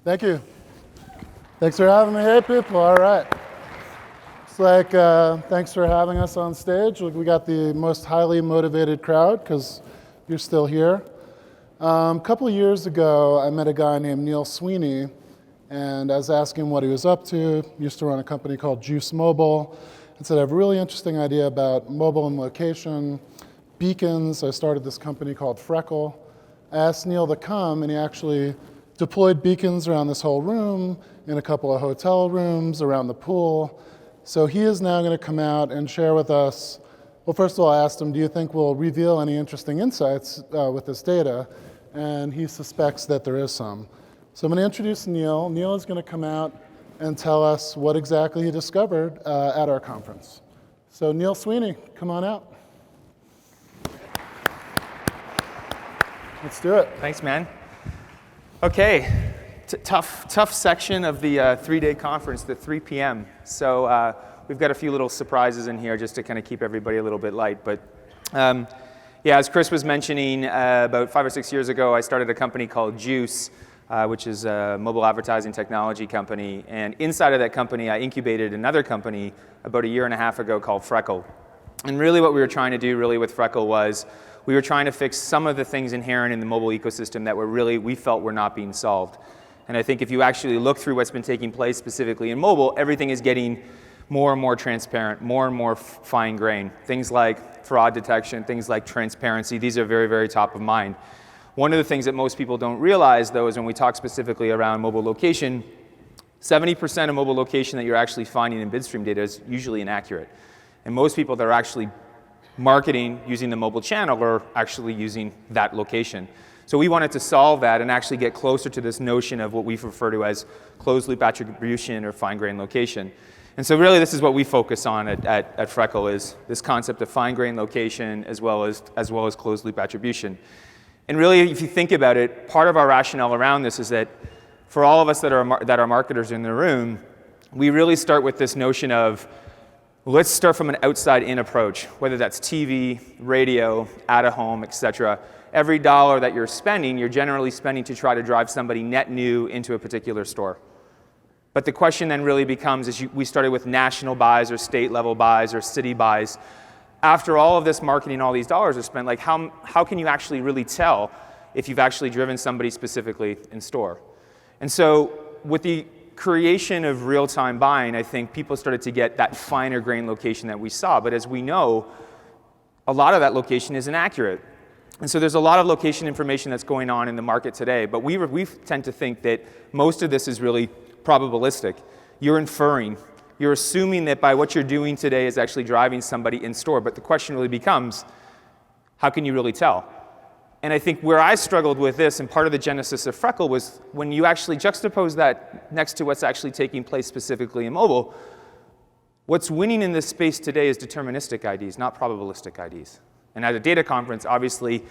Thank you. Thanks for having me. Hey, people. All right. It's like, thanks for having us on stage. We got the most highly motivated crowd because you're still here. A couple of years ago, I met a guy named Neil Sweeney, and I was asking him what he was up to. He used to run a company called Juice Mobile, and said, I have a really interesting idea about mobile and location, beacons. I started this company called Freckle. I asked Neil to come, and he actually deployed beacons around this whole room, in a couple of hotel rooms, around the pool. So he is now going to come out and share with us. Well, first of all, I asked him, do you think we'll reveal any interesting insights with this data? And he suspects that there is some. So I'm going to introduce Neil. Neil is going to come out and tell us what exactly he discovered at our conference. So Neil Sweeney, come on out. Let's do it. Thanks, man. Okay, tough section of the three-day conference, the 3 p.m. So we've got a few little surprises in here just to kind of keep everybody a little bit light. But yeah, as Chris was mentioning, about 5 or 6 years ago, I started a company called Juice, which is a mobile advertising technology company. And inside of that company, I incubated another company about 1.5 years ago called Freckle. And really what we were trying to do really with Freckle was we were trying to fix some of the things inherent in the mobile ecosystem that we felt were not being solved. And I think if you actually look through what's been taking place specifically in mobile, everything is getting more and more transparent, more and more fine-grained. Things like fraud detection, things like transparency, these are very, very top of mind. One of the things that most people don't realize, though, is when we talk specifically around mobile location, 70% of mobile location that you're actually finding in bidstream data is usually inaccurate. And most people that are actually marketing using the mobile channel are actually using that location. So we wanted to solve that and actually get closer to this notion of what we refer to as closed loop attribution or fine-grained location. And so really this is what we focus on at Freckle, is this concept of fine-grained location as well as closed loop attribution. And really, if you think about it, part of our rationale around this is that for all of us that are marketers in the room, we really start with this notion of let's start from an outside-in approach, whether that's TV, radio, out-of-home, et cetera. Every dollar that you're spending, you're generally spending to try to drive somebody net new into a particular store. But the question then really becomes, we started with national buys or state-level buys or city buys. After all of this marketing, all these dollars are spent, like how can you actually really tell if you've actually driven somebody specifically in store? And so with the creation of real-time buying, I think people started to get that finer grain location that we saw. But as we know, a lot of that location is inaccurate. And so there's a lot of location information that's going on in the market today. But we tend to think that most of this is really probabilistic. You're inferring. You're assuming that by what you're doing today is actually driving somebody in store. But the question really becomes, how can you really tell? And I think where I struggled with this, and part of the genesis of Freckle, was when you actually juxtapose that next to what's actually taking place specifically in mobile, what's winning in this space today is deterministic IDs, not probabilistic IDs. And at a data conference, obviously,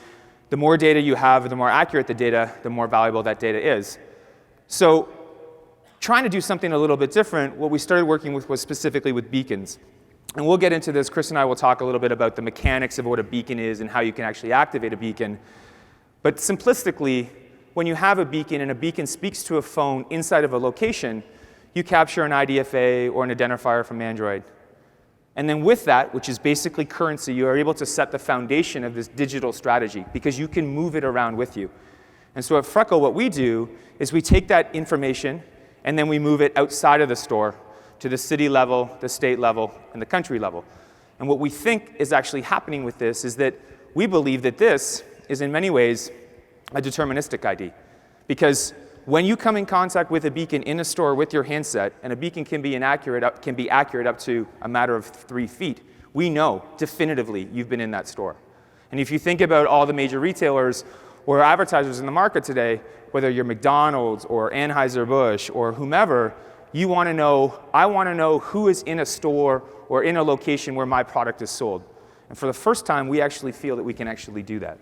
the more data you have, the more accurate the data, the more valuable that data is. So trying to do something a little bit different, what we started working with was specifically with beacons. And we'll get into this. Chris and I will talk a little bit about the mechanics of what a beacon is and how you can actually activate a beacon. But simplistically, when you have a beacon and a beacon speaks to a phone inside of a location, you capture an IDFA or an identifier from Android. And then with that, which is basically currency, you are able to set the foundation of this digital strategy because you can move it around with you. And so at Freckle, what we do is we take that information and then we move it outside of the store to the city level, the state level, and the country level. And what we think is actually happening with this is that we believe that this is in many ways a deterministic ID. Because when you come in contact with a beacon in a store with your handset, and a beacon can be accurate up to a matter of 3 feet, we know definitively you've been in that store. And if you think about all the major retailers or advertisers in the market today, whether you're McDonald's or Anheuser-Busch or whomever, you want to know, I want to know who is in a store or in a location where my product is sold. And for the first time, we actually feel that we can actually do that.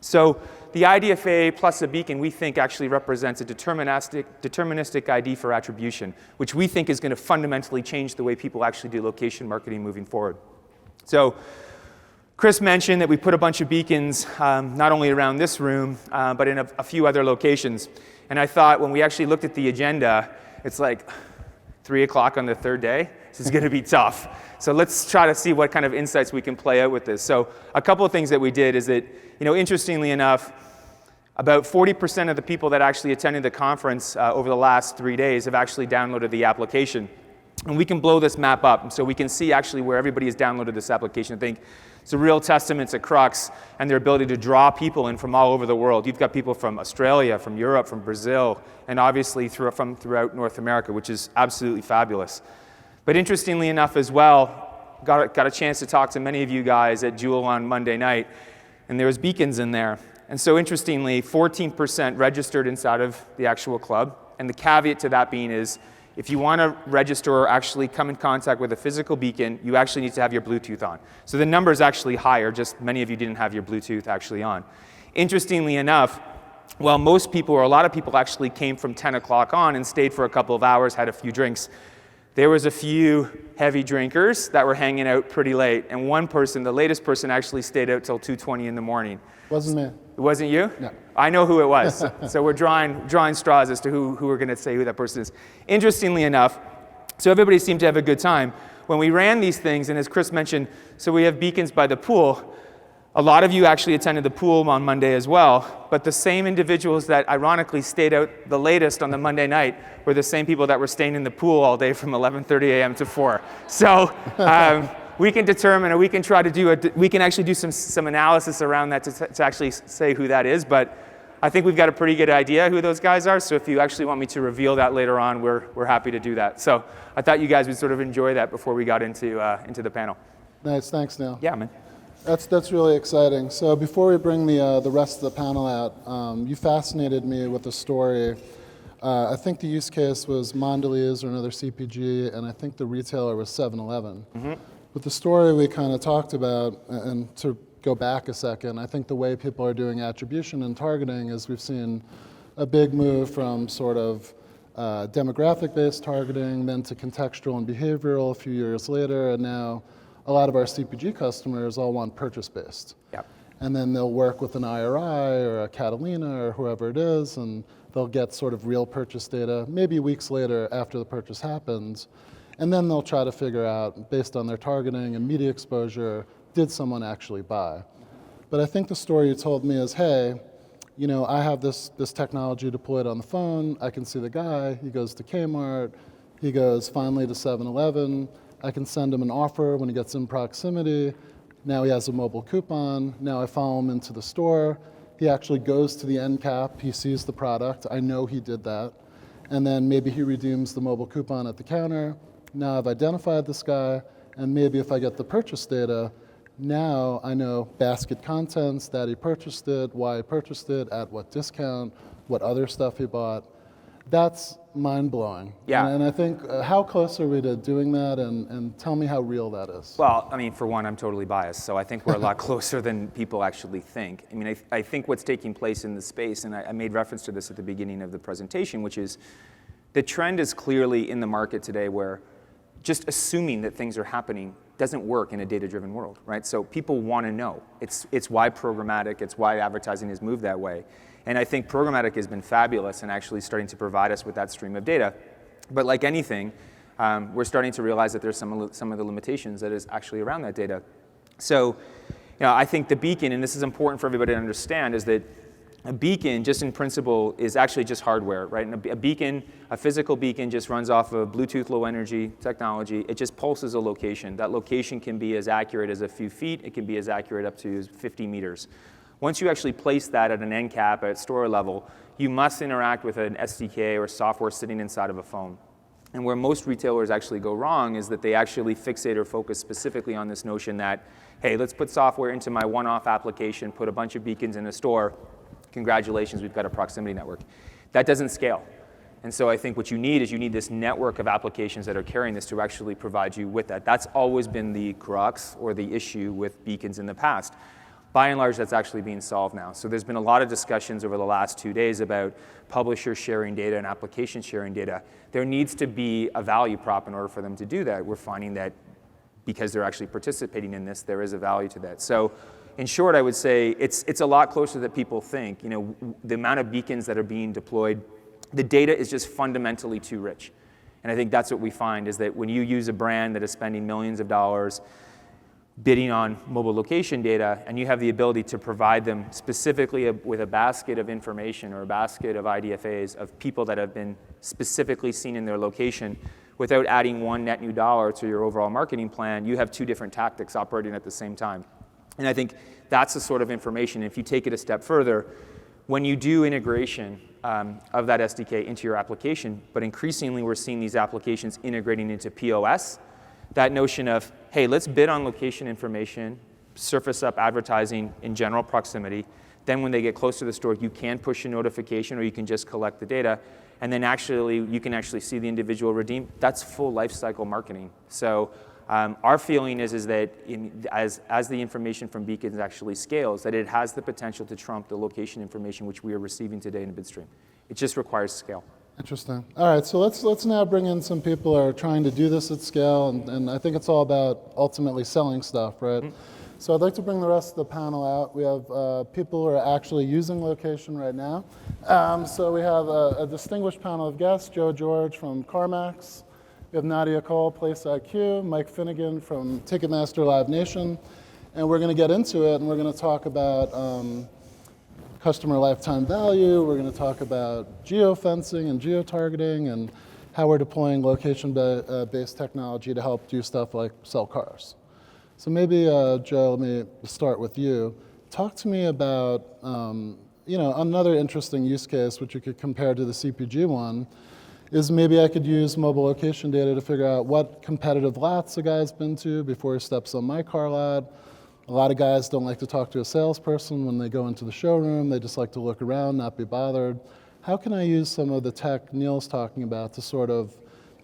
So the IDFA plus a beacon, we think, actually represents a deterministic ID for attribution, which we think is going to fundamentally change the way people actually do location marketing moving forward. So Chris mentioned that we put a bunch of beacons not only around this room, but in a few other locations. And I thought when we actually looked at the agenda, it's like 3 o'clock on the third day. This is going to be tough. So let's try to see what kind of insights we can play out with this. So a couple of things that we did is that, interestingly enough, about 40% of the people that actually attended the conference over the last 3 days have actually downloaded the application. And we can blow this map up, so we can see actually where everybody has downloaded this application. I think it's a real testament to Krux and their ability to draw people in from all over the world. You've got people from Australia, from Europe, from Brazil, and obviously from throughout North America, which is absolutely fabulous. But interestingly enough as well, got a chance to talk to many of you guys at Jewel on Monday night, and there was beacons in there. And so interestingly, 14% registered inside of the actual club. And the caveat to that being is, if you want to register or actually come in contact with a physical beacon, you actually need to have your Bluetooth on. So the number is actually higher, just many of you didn't have your Bluetooth actually on. Interestingly enough, while most people, or a lot of people actually came from 10 o'clock on and stayed for a couple of hours, had a few drinks, there was a few heavy drinkers that were hanging out pretty late. And one person, the latest person, actually stayed out till 2:20 in the morning. Wasn't me. It wasn't you? No. I know who it was. So we're drawing straws as to who we're going to say who that person is. Interestingly enough, so everybody seemed to have a good time. When we ran these things, and as Chris mentioned, so we have beacons by the pool. A lot of you actually attended the pool on Monday as well, but the same individuals that ironically stayed out the latest on the Monday night were the same people that were staying in the pool all day from 11:30 a.m. to 4. So we can determine, or we can try to do, we can actually do some analysis around that to actually say who that is, but I think we've got a pretty good idea who those guys are, so if you actually want me to reveal that later on, we're happy to do that. So I thought you guys would sort of enjoy that before we got into the panel. Nice, thanks, Neil. Yeah, man. That's really exciting. So before we bring the rest of the panel out, you fascinated me with a story. I think the use case was Mondelez or another CPG, and I think the retailer was 7-Eleven. Mm-hmm. But the story we kind of talked about, and to go back a second, I think the way people are doing attribution and targeting is we've seen a big move from sort of demographic-based targeting, then to contextual and behavioral a few years later, and now a lot of our CPG customers all want purchase-based. Yep. And then they'll work with an IRI or a Catalina or whoever it is, and they'll get sort of real purchase data, maybe weeks later after the purchase happens. And then they'll try to figure out, based on their targeting and media exposure, did someone actually buy? But I think the story you told me is, hey, I have this technology deployed on the phone, I can see the guy, he goes to Kmart, he goes finally to 7-Eleven, I can send him an offer when he gets in proximity. Now he has a mobile coupon. Now I follow him into the store. He actually goes to the end cap. He sees the product. I know he did that. And then maybe he redeems the mobile coupon at the counter. Now I've identified this guy. And maybe if I get the purchase data, now I know basket contents, that he purchased it, why he purchased it, at what discount, what other stuff he bought. That's mind-blowing. Yeah. And I think, how close are we to doing that, and tell me how real that is? Well, I mean, for one, I'm totally biased, so I think we're a lot closer than people actually think. I mean, I think what's taking place in the space, and I made reference to this at the beginning of the presentation, which is the trend is clearly in the market today where just assuming that things are happening doesn't work in a data-driven world, right? So people want to know. It's why programmatic, it's why advertising has moved that way. And I think programmatic has been fabulous in actually starting to provide us with that stream of data. But like anything, we're starting to realize that there's some of the limitations that is actually around that data. So I think the beacon, and this is important for everybody to understand, is that a beacon, just in principle, is actually just hardware, right? And a beacon, a physical beacon, just runs off of Bluetooth low energy technology. It just pulses a location. That location can be as accurate as a few feet. It can be as accurate up to 50 meters. Once you actually place that at an end cap at store level, you must interact with an SDK or software sitting inside of a phone. And where most retailers actually go wrong is that they actually fixate or focus specifically on this notion that, hey, let's put software into my one-off application, put a bunch of beacons in a store. Congratulations, we've got a proximity network. That doesn't scale. And so I think what you need is you need this network of applications that are carrying this to actually provide you with that. That's always been the crux or the issue with beacons in the past. By and large, that's actually being solved now. So there's been a lot of discussions over the last 2 days about publishers sharing data and applications sharing data. There needs to be a value prop in order for them to do that. We're finding that because they're actually participating in this, there is a value to that. So in short, I would say it's a lot closer than people think. The amount of beacons that are being deployed the data is just fundamentally too rich. And I think that's what we find is that when you use a brand that is spending millions of dollars bidding on mobile location data, and you have the ability to provide them specifically with a basket of information or a basket of IDFAs of people that have been specifically seen in their location without adding one net new dollar to your overall marketing plan, you have two different tactics operating at the same time. And I think that's the sort of information. If you take it a step further, when you do integration of that SDK into your application, but increasingly we're seeing these applications integrating into POS, that notion of, hey, let's bid on location information, surface up advertising in general proximity. Then when they get close to the store, you can push a notification or you can just collect the data. And then you can actually see the individual redeem. That's full life cycle marketing. So our feeling is that as the information from Beacons actually scales, that it has the potential to trump the location information which we are receiving today in BidStream. It just requires scale. Interesting. All right, so let's now bring in some people who are trying to do this at scale, and I think it's all about ultimately selling stuff, right? Mm-hmm. So I'd like to bring the rest of the panel out. We have people who are actually using location right now. So we have a distinguished panel of guests, Joe George from CarMax. We have Nadia Cole, PlaceIQ, Mike Finnegan from Ticketmaster Live Nation. And we're going to get into it, and we're going to talk about customer lifetime value. We're going to talk about geofencing and geotargeting and how we're deploying location-based technology to help do stuff like sell cars. So maybe, Joe, let me start with you. Talk to me about another interesting use case, which you could compare to the CPG one, is maybe I could use mobile location data to figure out what competitive lots a guy's been to before he steps on my car lot. A lot of guys don't like to talk to a salesperson when they go into the showroom. They just like to look around, not be bothered. How can I use some of the tech Neil's talking about to sort of,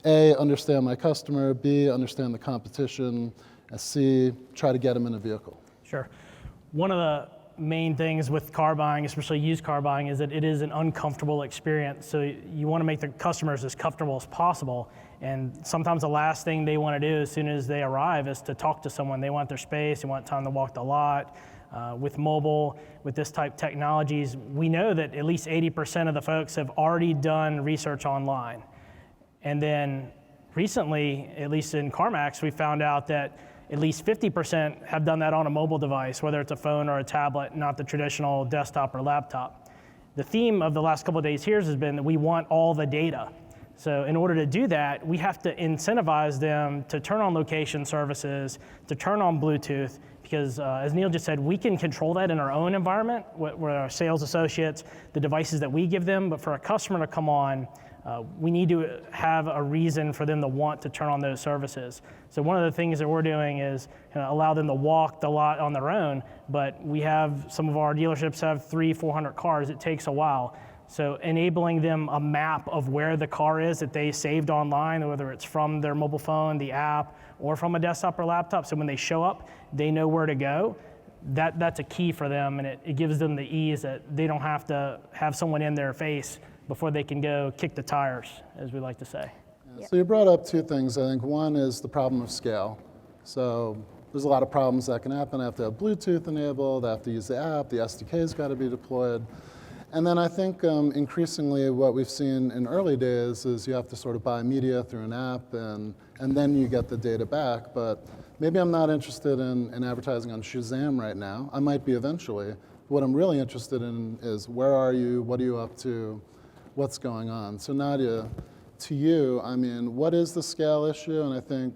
A, understand my customer, B, understand the competition, and C, try to get them in a vehicle? Sure. One of the main things with car buying, especially used car buying, is that it is an uncomfortable experience. So you want to make the customers as comfortable as possible. And sometimes the last thing they want to do as soon as they arrive is to talk to someone. They want their space, they want time to walk the lot. With mobile, with this type technologies, we know that at least 80% of the folks have already done research online. And then recently, at least in CarMax, we found out that at least 50% have done that on a mobile device, whether it's a phone or a tablet, not the traditional desktop or laptop. The theme of the last couple of days here has been that we want all the data. So in order to do that, we have to incentivize them to turn on location services, to turn on Bluetooth, because as Neil just said, we can control that in our own environment with our sales associates, the devices that we give them, but for a customer to come on, we need to have a reason for them to want to turn on those services. So one of the things that we're doing is allow them to walk the lot on their own, but we have some of our dealerships have 300-400 cars. It takes a while. So enabling them a map of where the car is that they saved online, whether it's from their mobile phone, the app, or from a desktop or laptop. So when they show up, they know where to go. That's a key for them, and it gives them the ease that they don't have to have someone in their face before they can go kick the tires, as we like to say. Yeah. So you brought up two things. I think one is the problem of scale. So there's a lot of problems that can happen. I have to have Bluetooth enabled, I have to use the app, the SDK's got to be deployed. And then I think increasingly what we've seen in early days is you have to sort of buy media through an app and then you get the data back. But maybe I'm not interested in advertising on Shazam right now. I might be eventually. What I'm really interested in is where are you, what are you up to, what's going on? So Nadia, to you, I mean, what is the scale issue? And I think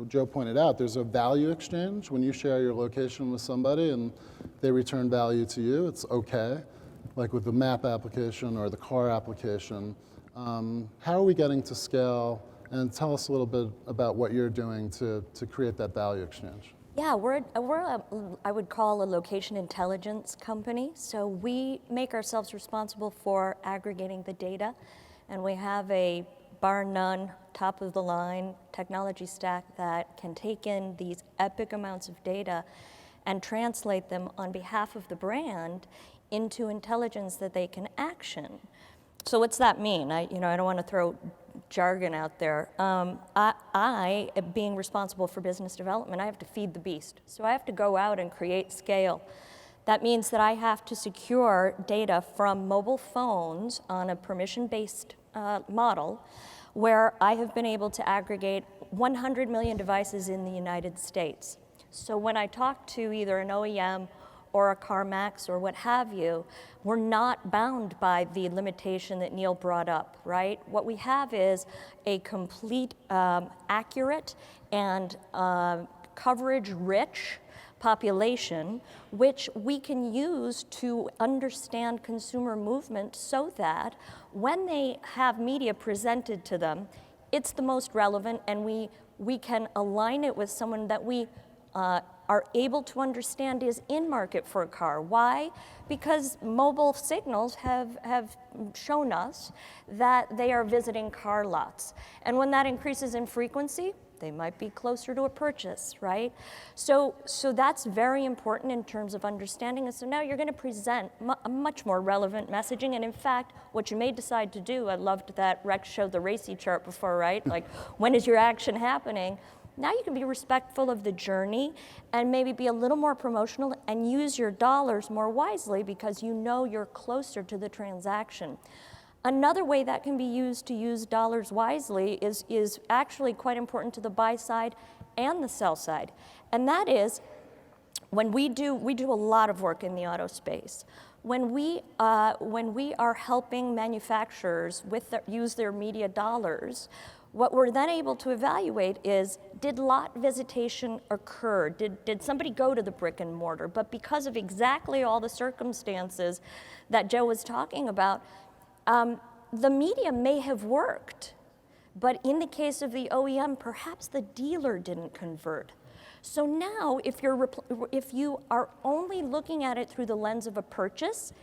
Joe pointed out there's a value exchange. When you share your location with somebody and they return value to you, it's okay. Like with the map application or the car application. How are we getting to scale? And tell us a little bit about what you're doing to create that value exchange. Yeah, I would call a location intelligence company. So we make ourselves responsible for aggregating the data. And we have a bar none, top of the line technology stack that can take in these epic amounts of data and translate them on behalf of the brand into intelligence that they can action. So what's that mean? I don't want to throw jargon out there. I, being responsible for business development, I have to feed the beast. So I have to go out and create scale That means that I have to secure data from mobile phones on a permission-based model, where I have been able to aggregate 100 million devices in the United States. So when I talk to either an OEM or a CarMax or what have you, we're not bound by the limitation that Neil brought up, right? What we have is a complete, accurate, and coverage-rich population, which we can use to understand consumer movement so that when they have media presented to them, it's the most relevant, and we can align it with someone that we are able to understand is in market for a car. Why? Because mobile signals have shown us that they are visiting car lots. And when that increases in frequency, they might be closer to a purchase, right? So that's very important in terms of understanding. And so now you're going to present a much more relevant messaging. And in fact, what you may decide to do, I loved that Rex showed the RACI chart before, right? Like, when is your action happening? Now you can be respectful of the journey and maybe be a little more promotional and use your dollars more wisely because you know you're closer to the transaction. Another way that can be used to use dollars wisely is actually quite important to the buy side and the sell side. And that is, when we do a lot of work in the auto space. When we are helping manufacturers use their media dollars, what we're then able to evaluate is, did lot visitation occur? Did somebody go to the brick and mortar? But because of exactly all the circumstances that Joe was talking about, the media may have worked, but in the case of the OEM, perhaps the dealer didn't convert. So now, if you are only looking at it through the lens of a purchase,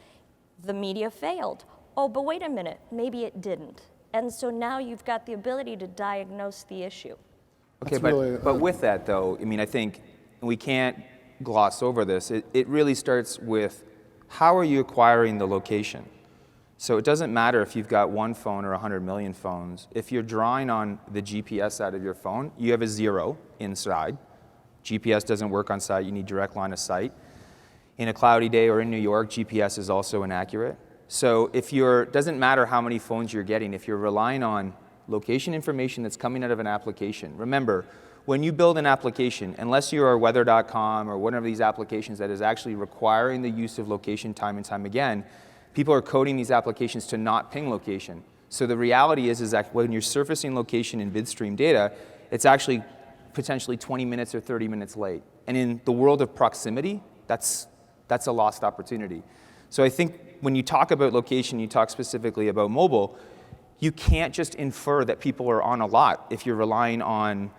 the media failed. Oh, but wait a minute, maybe it didn't. And so now you've got the ability to diagnose the issue. Okay, but with that though, I mean, I think we can't gloss over this. It really starts with, how are you acquiring the location? So it doesn't matter if you've got one phone or 100 million phones. If you're drawing on the GPS side of your phone, you have a 0 inside. GPS doesn't work on site, you need direct line of sight. In a cloudy day or in New York, GPS is also inaccurate. So doesn't matter how many phones you're getting, if you're relying on location information that's coming out of an application. Remember, when you build an application, unless you are weather.com or one of these applications that is actually requiring the use of location time and time again, people are coding these applications to not ping location. So the reality is that when you're surfacing location in vidstream data, it's actually potentially 20 minutes or 30 minutes late. And in the world of proximity, that's a lost opportunity. So I think when you talk about location, you talk specifically about mobile, you can't just infer that people are on a lot if you're relying on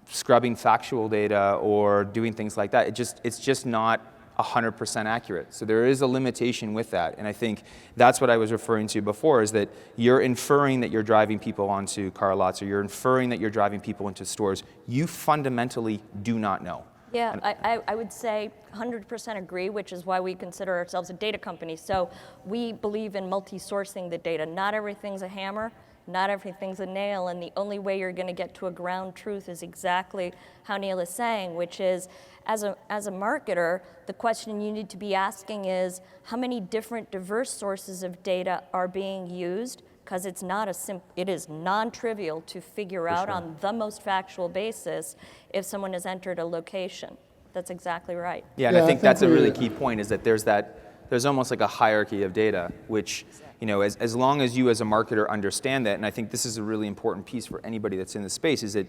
scrubbing factual data or doing things like that. It's just not 100% accurate. So there is a limitation with that. And I think that's what I was referring to before, is that you're inferring that you're driving people onto car lots, or you're inferring that you're driving people into stores. You fundamentally do not know. Yeah, I would say 100% agree, which is why we consider ourselves a data company. So we believe in multi-sourcing the data. Not everything's a hammer, not everything's a nail, and the only way you're going to get to a ground truth is exactly how Neil is saying, which is, as a marketer, the question you need to be asking is, how many different diverse sources of data are being used? Because it is non-trivial to figure out on the most factual basis if someone has entered a location. That's exactly right. Yeah, and I think that's a really key point, is that there's almost like a hierarchy of data, which, you know, as long as you as a marketer understand that, and I think this is a really important piece for anybody that's in the space, is that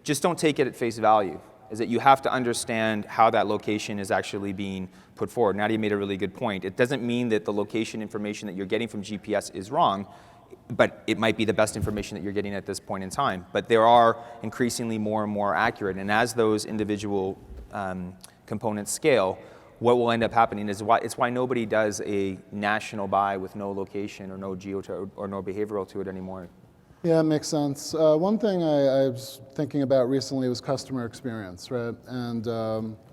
just don't take it at face value, is that you have to understand how that location is actually being put forward. Nadia made a really good point. It doesn't mean that the location information that you're getting from GPS is wrong, but it might be the best information that you're getting at this point in time. But there are increasingly more and more accurate, and as those individual components scale, what will end up happening is it's why nobody does a national buy with no location or no geo or no behavioral to it anymore. Yeah, it makes sense. One thing I was thinking about recently was customer experience, right? And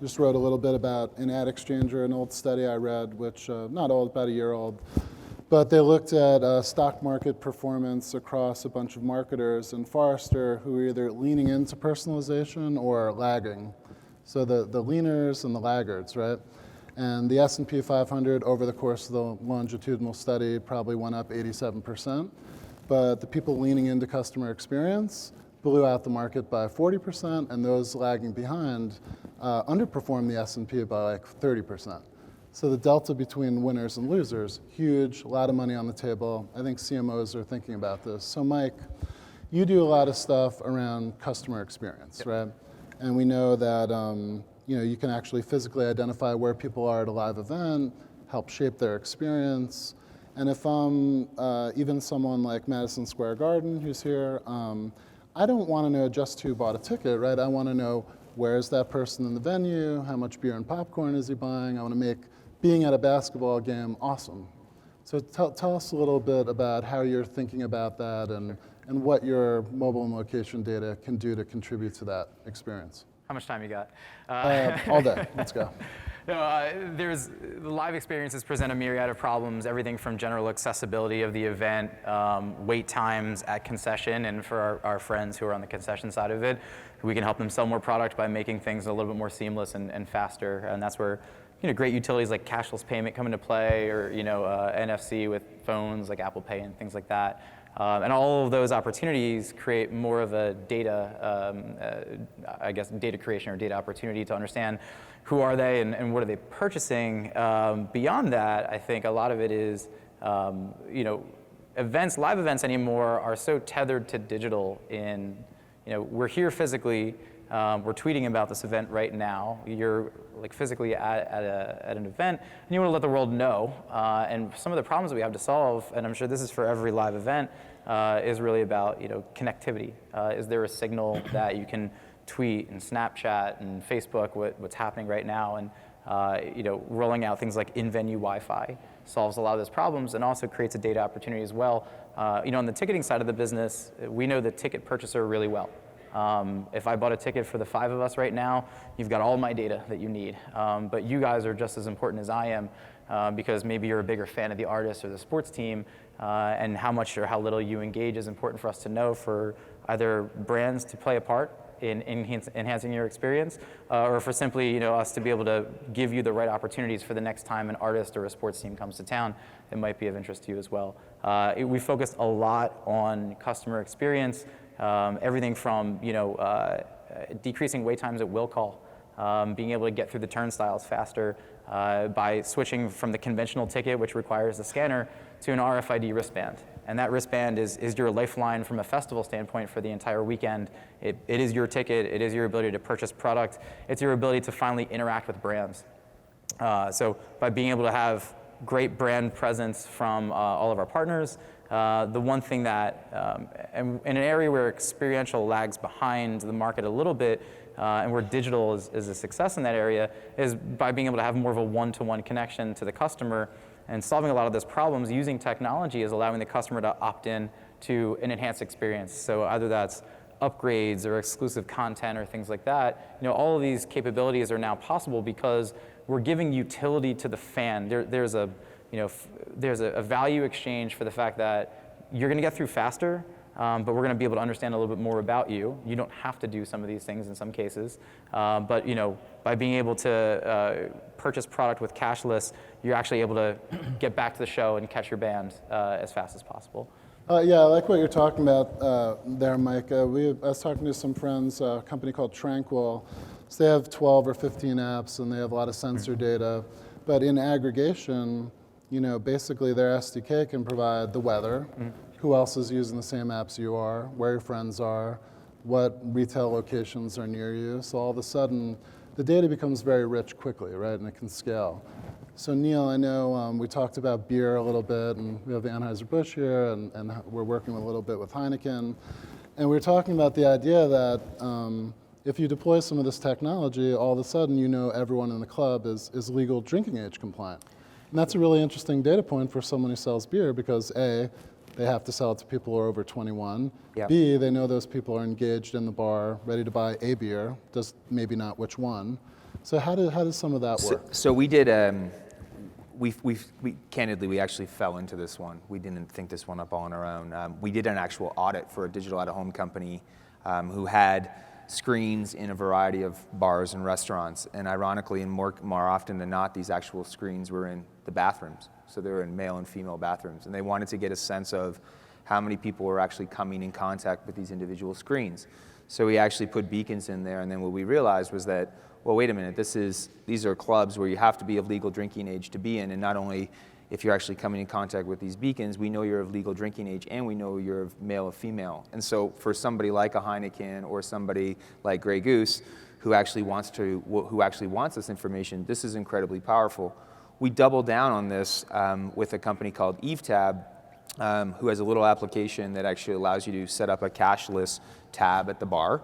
just wrote a little bit about an Ad Exchanger, an old study I read, which not old, about a year old. But they looked at stock market performance across a bunch of marketers, and Forrester, who were either leaning into personalization or lagging. So the leaners and the laggards, right? And the S&P 500 over the course of the longitudinal study probably went up 87%. But the people leaning into customer experience blew out the market by 40%, and those lagging behind underperformed the S&P by like 30%. So the delta between winners and losers, huge, a lot of money on the table. I think CMOs are thinking about this. So Mike, you do a lot of stuff around customer experience, right? And we know that you can actually physically identify where people are at a live event, help shape their experience. And if I'm even someone like Madison Square Garden who's here, I don't want to know just who bought a ticket, right? I want to know where is that person in the venue, how much beer and popcorn is he buying. I want to make being at a basketball game awesome. So tell us a little bit about how you're thinking about that and what your mobile and location data can do to contribute to that experience. How much time you got? All day. Let's go. The live experiences present a myriad of problems, everything from general accessibility of the event, wait times at concession, and for our friends who are on the concession side of it, we can help them sell more product by making things a little bit more seamless and faster. And that's where great utilities like cashless payment come into play, or NFC with phones like Apple Pay and things like that. And all of those opportunities create more of a data, data creation or data opportunity to understand who are they and what are they purchasing. Beyond that, I think a lot of it is, events, live events anymore are so tethered to digital we're here physically, we're tweeting about this event right now. You're physically at an event, and you want to let the world know. And some of the problems that we have to solve, and I'm sure this is for every live event, is really about connectivity. Is there a signal that you can tweet and Snapchat and Facebook what's happening right now? And rolling out things like in-venue Wi-Fi solves a lot of those problems and also creates a data opportunity as well. On the ticketing side of the business, we know the ticket purchaser really well. If I bought a ticket for the 5 of us right now, you've got all my data that you need. But you guys are just as important as I am because maybe you're a bigger fan of the artist or the sports team, and how much or how little you engage is important for us to know for either brands to play a part in enhancing your experience, or for simply us to be able to give you the right opportunities for the next time an artist or a sports team comes to town that might be of interest to you as well. We focused a lot on customer experience, everything from decreasing wait times at will call, being able to get through the turnstiles faster by switching from the conventional ticket, which requires a scanner, to an RFID wristband. And that wristband is your lifeline from a festival standpoint for the entire weekend. It is your ticket. It is your ability to purchase product. It's your ability to finally interact with brands. So by being able to have great brand presence from all of our partners, the one thing that, and in an area where experiential lags behind the market a little bit, and where digital is a success in that area, is by being able to have more of a one-to-one connection to the customer. And solving a lot of those problems using technology is allowing the customer to opt in to an enhanced experience. So either that's upgrades or exclusive content or things like that. All of these capabilities are now possible because we're giving utility to the fan. There's a value exchange for the fact that you're going to get through faster, but we're going to be able to understand a little bit more about you. You don't have to do some of these things in some cases, but by being able to purchase product with cashless, you're actually able to get back to the show and catch your band as fast as possible. Yeah, I like what you're talking about there, Mike. I was talking to some friends, a company called Tranquill. So they have 12 or 15 apps, and they have a lot of sensor data. But in aggregation, basically their SDK can provide the weather, who else is using the same apps you are, where your friends are, what retail locations are near you. So all of a sudden, the data becomes very rich quickly, right, and it can scale. So Neil, I know we talked about beer a little bit, and we have Anheuser-Busch here, and we're working a little bit with Heineken. And we're talking about the idea that if you deploy some of this technology, all of a sudden everyone in the club is legal drinking age compliant. And that's a really interesting data point for someone who sells beer because A, they have to sell it to people who are over 21. Yep. B, they know those people are engaged in the bar, ready to buy a beer, just maybe not which one. So how does some of that work? So we did, candidly, we actually fell into this one. We didn't think this one up all on our own. We did an actual audit for a digital out-of-home company who had screens in a variety of bars and restaurants. And ironically, and more often than not, these actual screens were in the bathrooms. So they were in male and female bathrooms. And they wanted to get a sense of how many people were actually coming in contact with these individual screens. So we actually put beacons in there, and then what we realized was that, well, wait a minute, these are clubs where you have to be of legal drinking age to be in, and not only if you're actually coming in contact with these beacons, we know you're of legal drinking age, and we know you're of male or female. And so for somebody like a Heineken or somebody like Grey Goose, who actually wants this information, this is incredibly powerful. We doubled down on this with a company called EveTab, who has a little application that actually allows you to set up a cashless tab at the bar.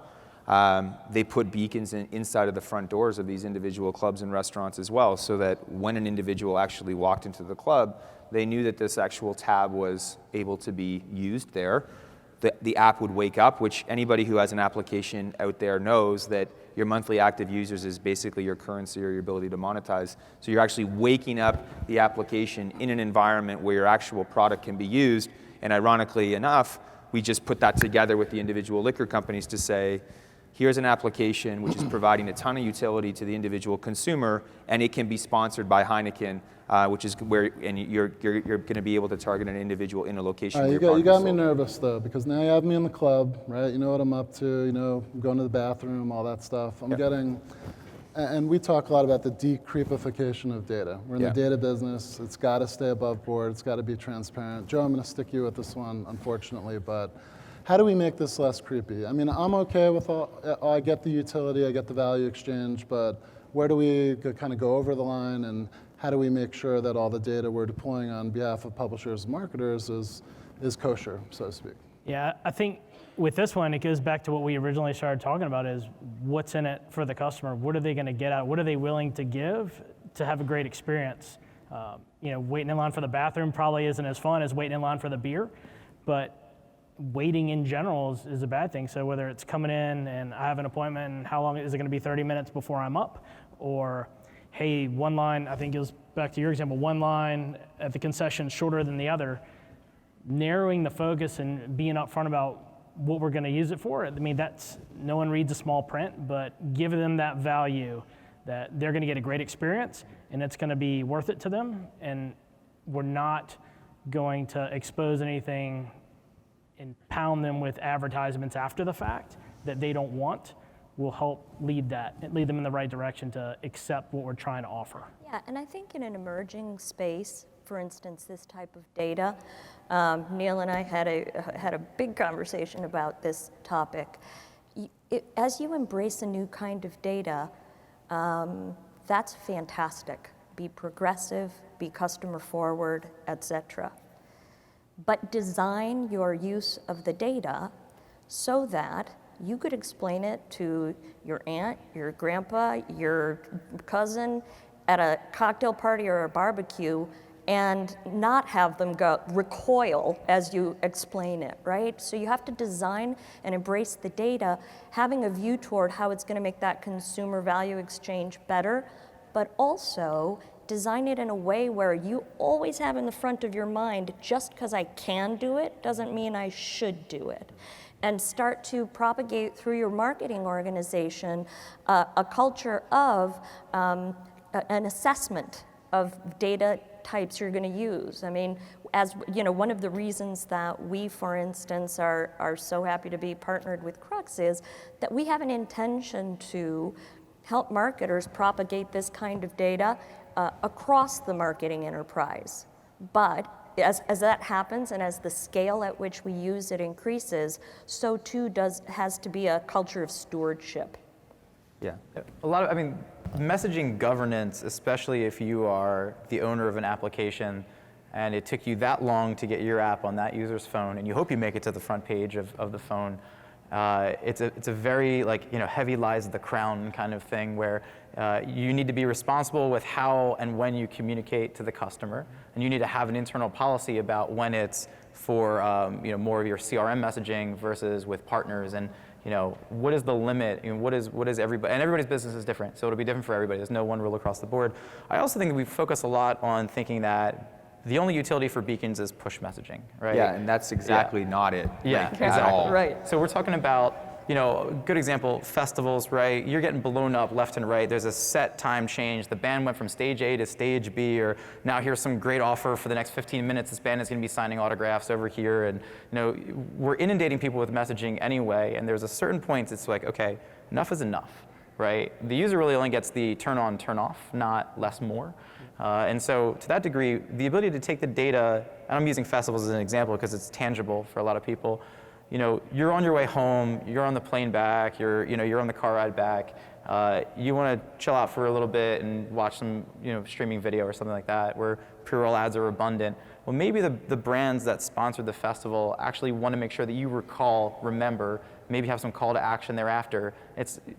They put beacons inside of the front doors of these individual clubs and restaurants as well, so that when an individual actually walked into the club, they knew that this actual tab was able to be used there. The app would wake up, which anybody who has an application out there knows that your monthly active users is basically your currency or your ability to monetize. So you're actually waking up the application in an environment where your actual product can be used. And ironically enough, we just put that together with the individual liquor companies to say, here's an application which is providing a ton of utility to the individual consumer, and it can be sponsored by Heineken, which is where, and you're going to be able to target an individual in a location. You got me nervous though, because now you have me in the club, right? You know what I'm up to. You know, I'm going to the bathroom, all that stuff. I'm getting, and we talk a lot about the decreepification of data. We're in the data business. It's got to stay above board. It's got to be transparent. Joe, I'm going to stick you with this one, unfortunately, but. How do we make this less creepy? I mean, I'm okay with I get the utility, I get the value exchange, but where do we kind of go over the line, and how do we make sure that all the data we're deploying on behalf of publishers and marketers is kosher, so to speak? Yeah, I think with this one, it goes back to what we originally started talking about, is what's in it for the customer? What are they going to get out? What are they willing to give to have a great experience? Waiting in line for the bathroom probably isn't as fun as waiting in line for the beer, but waiting in general is a bad thing. So whether it's coming in and I have an appointment and how long is it going to be, 30 minutes before I'm up, or hey, one line, I think it was back to your example, one line at the concession shorter than the other, narrowing the focus and being upfront about what we're going to use it for. I mean, no one reads a small print, but give them that value that they're going to get a great experience and it's going to be worth it to them, and we're not going to expose anything and pound them with advertisements after the fact that they don't want. Will help lead them in the right direction to accept what we're trying to offer. Yeah, and I think in an emerging space, for instance, this type of data, Neil and I had a big conversation about this topic. As you embrace a new kind of data, that's fantastic. Be progressive, be customer forward, etc. But design your use of the data so that you could explain it to your aunt, your grandpa, your cousin at a cocktail party or a barbecue, and not have them recoil as you explain it, right? So you have to design and embrace the data, having a view toward how it's going to make that consumer value exchange better, but also design it in a way where you always have in the front of your mind, just because I can do it doesn't mean I should do it. And start to propagate through your marketing organization a culture of an assessment of data types you're going to use. I mean, as you know, one of the reasons that we, for instance, are so happy to be partnered with Krux is that we have an intention to help marketers propagate this kind of data across the marketing enterprise. But as that happens and as the scale at which we use it increases, so too has to be a culture of stewardship. Yeah, messaging governance, especially if you are the owner of an application and it took you that long to get your app on that user's phone and you hope you make it to the front page of the phone, it's a very heavy lies the crown kind of thing where you need to be responsible with how and when you communicate to the customer, and you need to have an internal policy about when it's for more of your CRM messaging versus with partners, and what is the limit, and what is everybody, and everybody's business is different, so it'll be different for everybody. There's no one rule across the board. I also think that we focus a lot on thinking that the only utility for beacons is push messaging, right? Yeah, and that's exactly not it. Yeah, exactly. At all. Right. So we're talking about a good example, festivals, right? You're getting blown up left and right. There's a set time change. The band went from stage A to stage B, or now here's some great offer for the next 15 minutes. This band is going to be signing autographs over here. And we're inundating people with messaging anyway. And there's a certain point it's like, okay, enough is enough, right? The user really only gets the turn on, turn off, not less more. And so to that degree, the ability to take the data, and I'm using festivals as an example because it's tangible for a lot of people. You're on your way home, you're on the plane back, you're on the car ride back. You want to chill out for a little bit and watch some, streaming video or something like that, where pre-roll ads are abundant. Well, maybe the brands that sponsored the festival actually want to make sure that you remember, maybe have some call to action thereafter.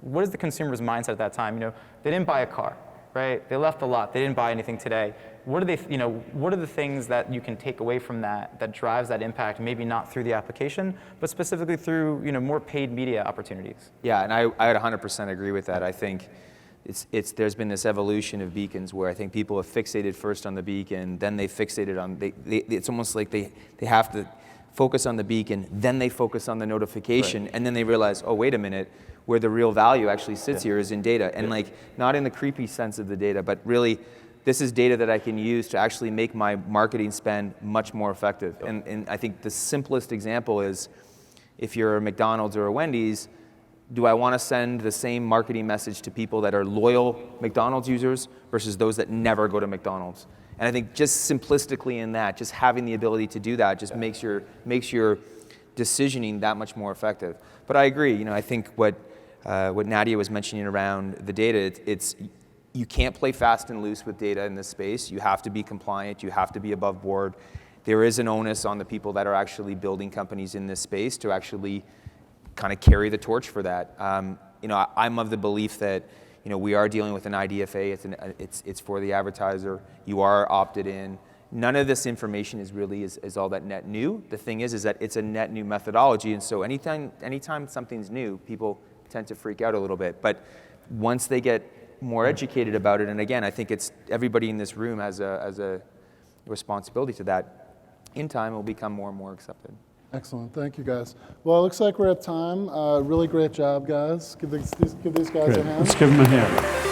What is the consumer's mindset at that time? They didn't buy a car, right? They left the lot. They didn't buy anything today. What are the things that you can take away from that drives that impact? Maybe not through the application, but specifically through more paid media opportunities. Yeah, and I would 100% agree with that. I think there's been this evolution of beacons where I think people have fixated first on the beacon, then they fixated on it's almost like they have to focus on the beacon, then they focus on the notification, right. And then they realize, oh, wait a minute, where the real value actually sits here is in data. And not in the creepy sense of the data, but really, this is data that I can use to actually make my marketing spend much more effective. And I think the simplest example is, if you're a McDonald's or a Wendy's, do I want to send the same marketing message to people that are loyal McDonald's users versus those that never go to McDonald's? And I think just simplistically in that, just having the ability to do that just makes your decisioning that much more effective. But I agree, I think what Nadia was mentioning around the data, you can't play fast and loose with data in this space. You have to be compliant, you have to be above board. There is an onus on the people that are actually building companies in this space to actually kind of carry the torch for that. I'm of the belief that we are dealing with an IDFA. It's for the advertiser. You are opted in. None of this information is all that net new. The thing is that it's a net new methodology, and so anytime something's new, people tend to freak out a little bit. But once they get more educated about it, and again, I think everybody in this room has a responsibility to that. In time, it will become more and more accepted. Excellent, thank you guys. Well, it looks like we're at time. Really great job, guys. Give these guys a hand. Let's give them a hand.